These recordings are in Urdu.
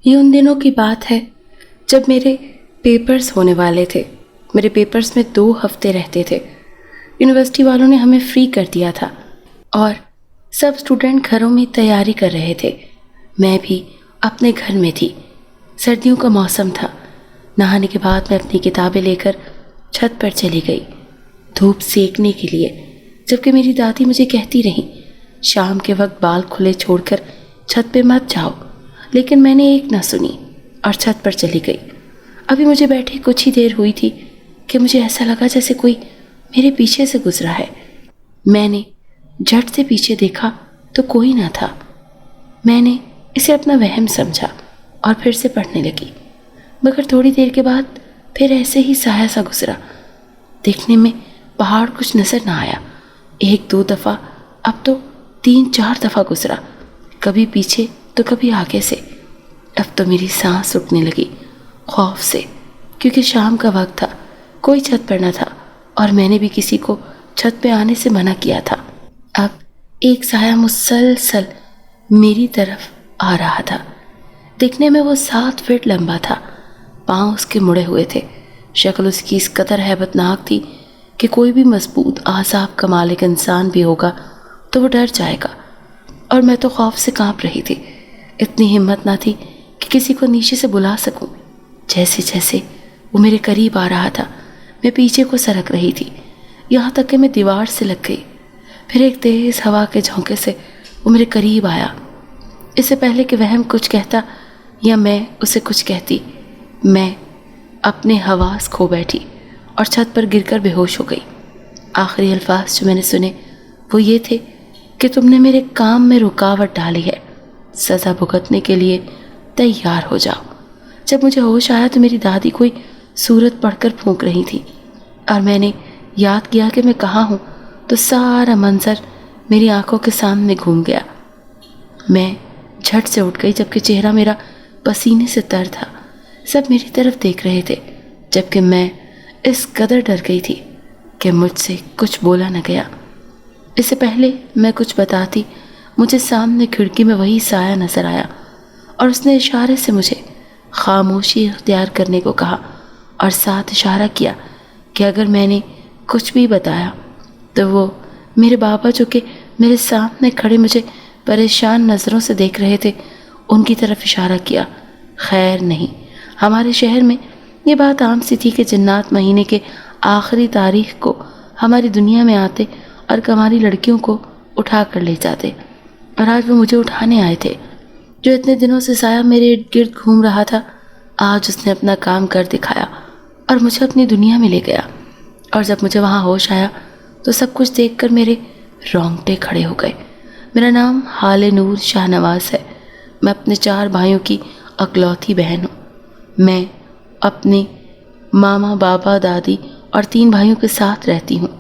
یہ ان دنوں کی بات ہے جب میرے پیپرز ہونے والے تھے۔ میرے پیپرز میں 2 ہفتے رہتے تھے۔ یونیورسٹی والوں نے ہمیں فری کر دیا تھا اور سب اسٹوڈنٹ گھروں میں تیاری کر رہے تھے۔ میں بھی اپنے گھر میں تھی۔ سردیوں کا موسم تھا۔ نہانے کے بعد میں اپنی کتابیں لے کر چھت پر چلی گئی دھوپ سیکنے کے لیے، جبکہ میری دادی مجھے کہتی رہی شام کے وقت بال کھلے چھوڑ کر چھت پہ مت جاؤ، لیکن میں نے ایک نہ سنی اور چھت پر چلی گئی۔ ابھی مجھے بیٹھے کچھ ہی دیر ہوئی تھی کہ مجھے ایسا لگا جیسے کوئی میرے پیچھے سے گزرا ہے۔ میں نے جھٹ سے پیچھے دیکھا تو کوئی نہ تھا۔ میں نے اسے اپنا وہم سمجھا اور پھر سے پڑھنے لگی، مگر تھوڑی دیر کے بعد پھر ایسے ہی سایہ سا گزرا۔ دیکھنے میں پہاڑ کچھ نظر نہ آیا۔ 1-2 دفعہ، اب تو 3-4 دفعہ گزرا، کبھی پیچھے تو کبھی آگے سے۔ اب تو میری سانس رکنے لگی خوف سے، کیونکہ شام کا وقت تھا، کوئی چھت پر نہ تھا اور میں نے بھی کسی کو چھت پہ آنے سے منع کیا تھا۔ اب ایک سایہ مسلسل میری طرف آ رہا تھا۔ دیکھنے میں وہ 7 فٹ لمبا تھا، پاؤں اس کے مڑے ہوئے تھے، شکل اس کی اس قدر ہیبت ناک تھی کہ کوئی بھی مضبوط اعصاب کا مالک انسان بھی ہوگا تو وہ ڈر جائے گا، اور میں تو خوف سے کانپ رہی تھی۔ اتنی ہمت نہ تھی کہ کسی کو نیچے سے بلا سکوں۔ جیسے جیسے وہ میرے قریب آ رہا تھا میں پیچھے کو سرک رہی تھی، یہاں تک کہ میں دیوار سے لگ گئی۔ پھر ایک تیز ہوا کے جھونکے سے وہ میرے قریب آیا۔ اس سے پہلے کہ وہم کچھ کہتا یا میں اسے کچھ کہتی، میں اپنے حواس کھو بیٹھی اور چھت پر گر کر بے ہوش ہو گئی۔ آخری الفاظ جو میں نے سنے وہ یہ تھے کہ تم نے میرے کام میں رکاوٹ ڈالی ہے، سزا بھگتنے کے لیے تیار ہو جاؤ۔ جب مجھے ہوش آیا تو میری دادی کوئی سورت پڑھ کر پھونک رہی تھی، اور میں نے یاد کیا کہ میں کہاں ہوں تو سارا منظر میری آنکھوں کے سامنے گھوم گیا۔ میں جھٹ سے اٹھ گئی جبکہ چہرہ میرا پسینے سے تر تھا۔ سب میری طرف دیکھ رہے تھے، جبکہ میں اس قدر ڈر گئی تھی کہ مجھ سے کچھ بولا نہ گیا۔ اس سے پہلے میں کچھ بتاتی مجھے سامنے کھڑکی میں وہی سایہ نظر آیا، اور اس نے اشارے سے مجھے خاموشی اختیار کرنے کو کہا اور ساتھ اشارہ کیا کہ اگر میں نے کچھ بھی بتایا تو وہ میرے بابا جو کہ میرے سامنے کھڑے مجھے پریشان نظروں سے دیکھ رہے تھے ان کی طرف اشارہ کیا۔ خیر نہیں، ہمارے شہر میں یہ بات عام سی تھی کہ جنات مہینے کے آخری تاریخ کو ہماری دنیا میں آتے اور کماری لڑکیوں کو اٹھا کر لے جاتے، اور آج وہ مجھے اٹھانے آئے تھے۔ جو اتنے دنوں سے سایہ میرے ارد گرد گھوم رہا تھا، آج اس نے اپنا کام کر دکھایا اور مجھے اپنی دنیا میں لے گیا۔ اور جب مجھے وہاں ہوش آیا تو سب کچھ دیکھ کر میرے رونگٹے کھڑے ہو گئے۔ میرا نام حال نور شاہ نواز ہے۔ میں اپنے 4 بھائیوں کی اکلوتی بہن ہوں۔ میں اپنے ماما، بابا، دادی اور 3 بھائیوں کے ساتھ رہتی ہوں۔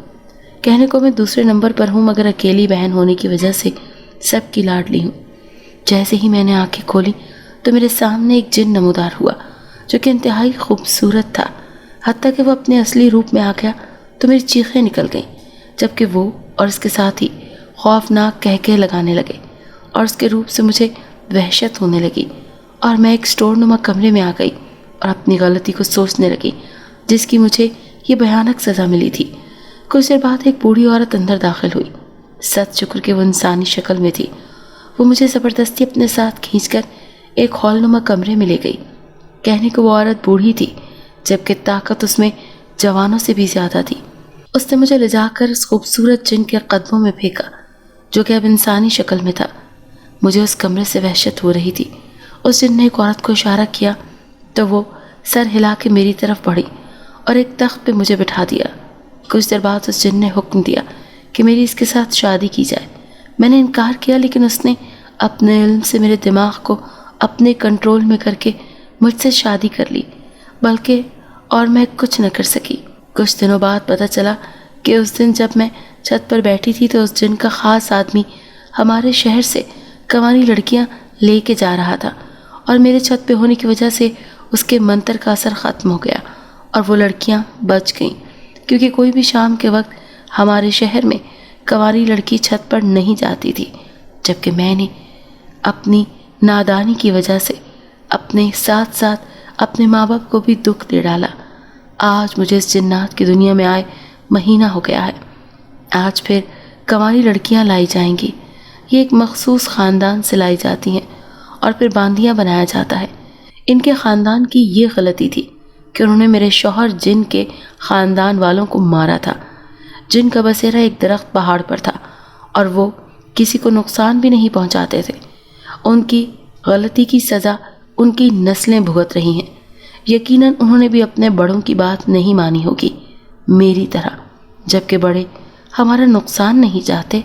کہنے کو میں دوسرے نمبر پر ہوں، مگر اکیلی بہن ہونے کی وجہ سے سب کی لاڈلی ہوں۔ جیسے ہی میں نے آنکھیں کھولی تو میرے سامنے ایک جن نمودار ہوا جو کہ انتہائی خوبصورت تھا، حتیٰ کہ وہ اپنے اصلی روپ میں آ گیا تو میری چیخیں نکل گئیں، جبکہ وہ اور اس کے ساتھی خوفناک کہکے لگانے لگے، اور اس کے روپ سے مجھے وحشت ہونے لگی، اور میں ایک سٹور نما کمرے میں آ گئی اور اپنی غلطی کو سوچنے لگی جس کی مجھے یہ بھیانک سزا ملی تھی۔ کچھ دیر بعد ایک بوڑھی عورت اندر داخل ہوئی۔ ست شکر کہ وہ انسانی شکل میں تھی۔ وہ مجھے زبردستی اپنے ساتھ کھینچ کر ایک ہال نما کمرے میں لے گئی۔ کہنے کو وہ عورت بوڑھی تھی، جبکہ طاقت اس میں جوانوں سے بھی زیادہ تھی۔ اس نے مجھے لے جا کر اس خوبصورت جن کے قدموں میں پھینکا جو کہ اب انسانی شکل میں تھا۔ مجھے اس کمرے سے وحشت ہو رہی تھی۔ اس جن نے ایک عورت کو اشارہ کیا تو وہ سر ہلا کے میری طرف بڑھی اور ایک تخت پہ مجھے بٹھا دیا۔ کچھ دیر بعد اس جن نے حکم دیا کہ میری اس کے ساتھ شادی کی جائے۔ میں نے انکار کیا، لیکن اس نے اپنے علم سے میرے دماغ کو اپنے کنٹرول میں کر کے مجھ سے شادی کر لی، بلکہ اور میں کچھ نہ کر سکی۔ کچھ دنوں بعد پتہ چلا کہ اس دن جب میں چھت پر بیٹھی تھی تو اس جن کا خاص آدمی ہمارے شہر سے کنواری لڑکیاں لے کے جا رہا تھا، اور میرے چھت پہ ہونے کی وجہ سے اس کے منتر کا اثر ختم ہو گیا اور وہ لڑکیاں بچ گئیں، کیونکہ کوئی بھی شام کے وقت ہمارے شہر میں کنواری لڑکی چھت پر نہیں جاتی تھی، جبکہ میں نے اپنی نادانی کی وجہ سے اپنے ساتھ ساتھ اپنے ماں باپ کو بھی دکھ دے ڈالا۔ آج مجھے اس جنات کی دنیا میں آئے مہینہ ہو گیا ہے۔ آج پھر کنواری لڑکیاں لائی جائیں گی۔ یہ ایک مخصوص خاندان سے لائی جاتی ہیں اور پھر باندیاں بنایا جاتا ہے۔ ان کے خاندان کی یہ غلطی تھی کہ انہوں نے میرے شوہر جن کے خاندان والوں کو مارا تھا۔ جن کا بسیرا ایک درخت پہاڑ پر تھا اور وہ کسی کو نقصان بھی نہیں پہنچاتے تھے۔ ان کی غلطی کی سزا ان کی نسلیں بھگت رہی ہیں۔ یقیناً انہوں نے بھی اپنے بڑوں کی بات نہیں مانی ہوگی، میری طرح، جبکہ بڑے ہمارا نقصان نہیں چاہتے۔